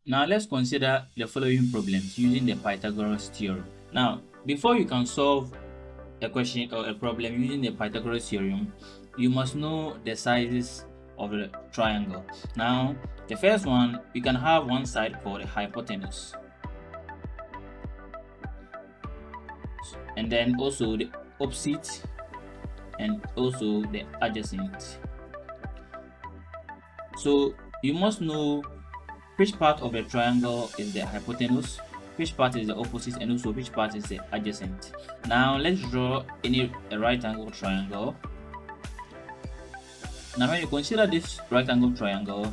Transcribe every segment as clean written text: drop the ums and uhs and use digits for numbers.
Now let's consider the following problems using the Pythagoras theorem. Now, before you can solve a question or a problem using the Pythagoras theorem, you must know the sizes of the triangle. Now, the first one, we can have one side called the hypotenuse, and then also the opposite and also the adjacent. So you must know which part of the triangle is the hypotenuse, which part is the opposite, and also which part is the adjacent. Now let's draw a right angle triangle. Now when you consider this right angle triangle,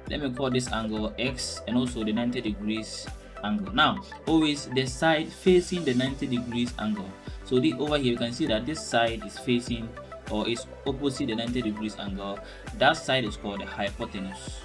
let me call this angle X and also the 90 degrees angle. Now always the side facing the 90 degrees angle. So over here you can see that this side is facing or is opposite the 90 degrees angle. That side is called the hypotenuse.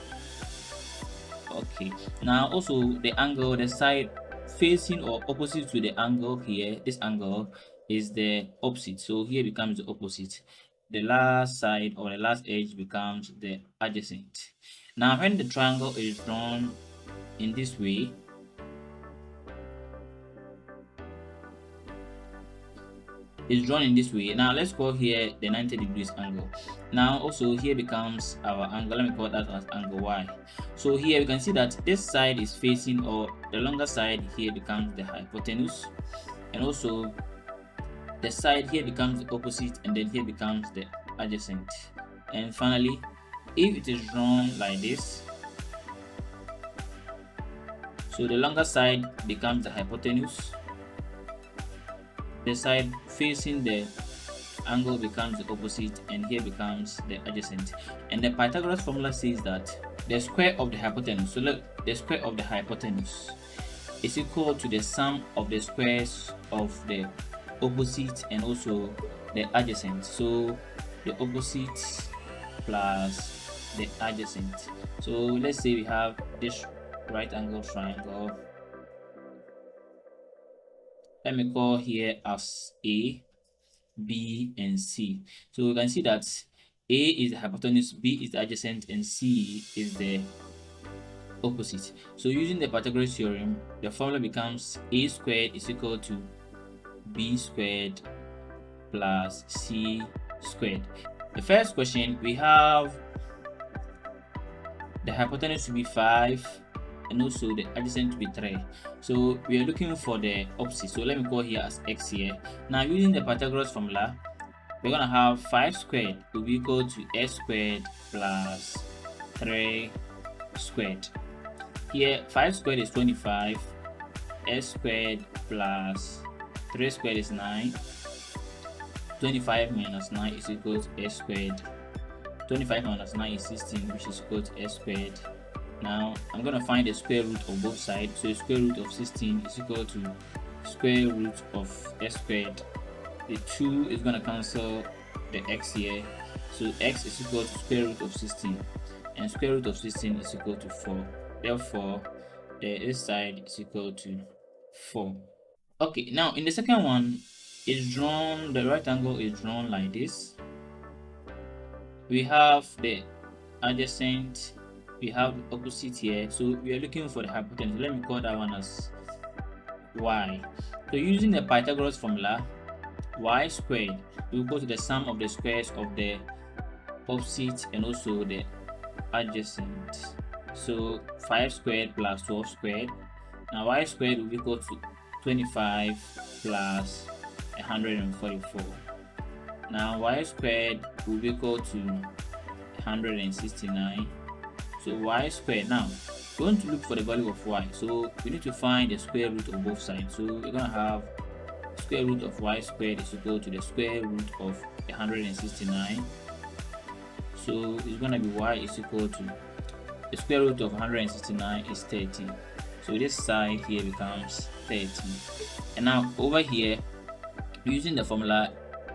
Okay, now also the angle, the side facing or opposite to the angle here, this angle is the opposite. So here becomes the opposite. The last side or the last edge becomes the adjacent. Now when the triangle is drawn in this way, now let's call here the 90 degrees angle. Now also here becomes our angle, let me call that as angle Y. So here we can see that this side is facing, or the longer side here becomes the hypotenuse, and also the side here becomes the opposite, and then here becomes the adjacent. And finally, if it is drawn like this, so the longer side becomes the hypotenuse, the side facing the angle becomes the opposite, and here becomes the adjacent. And the Pythagoras formula says that the square of the hypotenuse, so look, the square of the hypotenuse is equal to the sum of the squares of the opposite and also the adjacent. So the opposite plus the adjacent. So let's say we have this right angle triangle. Let me call here as A, B, and C. So we can see that A is the hypotenuse, B is the adjacent, and C is the opposite. So using the Pythagoras theorem, the formula becomes A squared is equal to B squared plus C squared. The first question, we have the hypotenuse to be 5 and also the adjacent to be 3. So we are looking for the opposite. So let me call here as X here. Now using the Pythagoras formula, we're gonna have 5 squared will be equal to S squared plus 3 squared. Here 5 squared is 25, S squared plus 3 squared is 9. 25 minus 9 is equal to S squared. 25 minus 9 is 16, which is equal to S squared. Now I'm going to find the square root of both sides. So the square root of 16 is equal to square root of S squared. The 2 is going to cancel the x here. So x is equal to square root of 16. And square root of 16 is equal to 4. Therefore, this side is equal to 4. Okay, now in the second one, the right angle is drawn like this. We have the adjacent, we have the opposite here. So we are looking for the hypotenuse. Let me call that one as y. So using the Pythagoras formula, y squared will go to the sum of the squares of the opposite and also the adjacent. So 5 squared plus 12 squared. Now y squared will be equal to 25 plus 144. Now y squared will be equal to 169. So y squared, now we want to look for the value of y, so we need to find the square root of both sides. So we're going to have square root of y squared is equal to the square root of 169. So it's going to be y is equal to the square root of 169 is 30. So this side here becomes 30. And now over here, using the formula,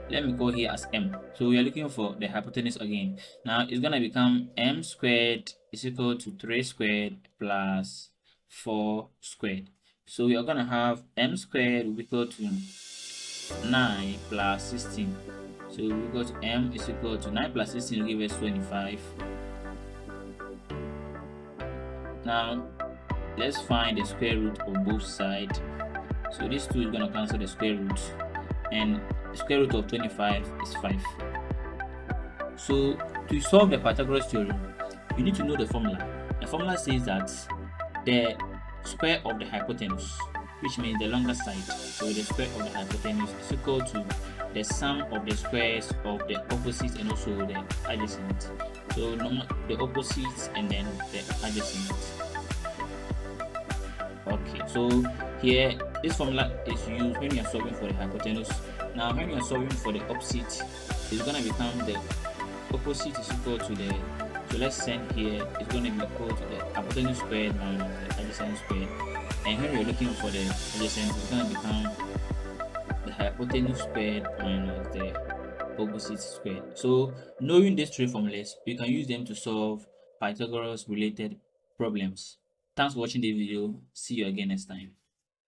let me go here as m. So we are looking for the hypotenuse again. Now it's gonna become m squared is equal to 3 squared plus 4 squared. So we are gonna have m squared will be equal to 9 plus 16. So we go to m is equal to 9 plus 16 will give us 25. Now let's find the square root of both sides. So this 2 is going to cancel the square root, and the square root of 25 is 5. So to solve the Pythagoras theorem, you need to know the formula. The formula says that the square of the hypotenuse, which means the longer side, so the square of the hypotenuse is equal to the sum of the squares of the opposites and also the adjacent. So the opposites and then the adjacent. Okay, so here this formula is used when you are solving for the hypotenuse. Now when you are solving for the opposite, it's gonna become the opposite is equal to the, so let's send here, it's going to be equal to the hypotenuse squared minus the adjacent squared, and when we're looking for the adjacent, it's going to become the hypotenuse squared minus the opposite squared. So knowing these three formulas, we can use them to solve Pythagoras related problems. Thanks for watching the video. See you again next time.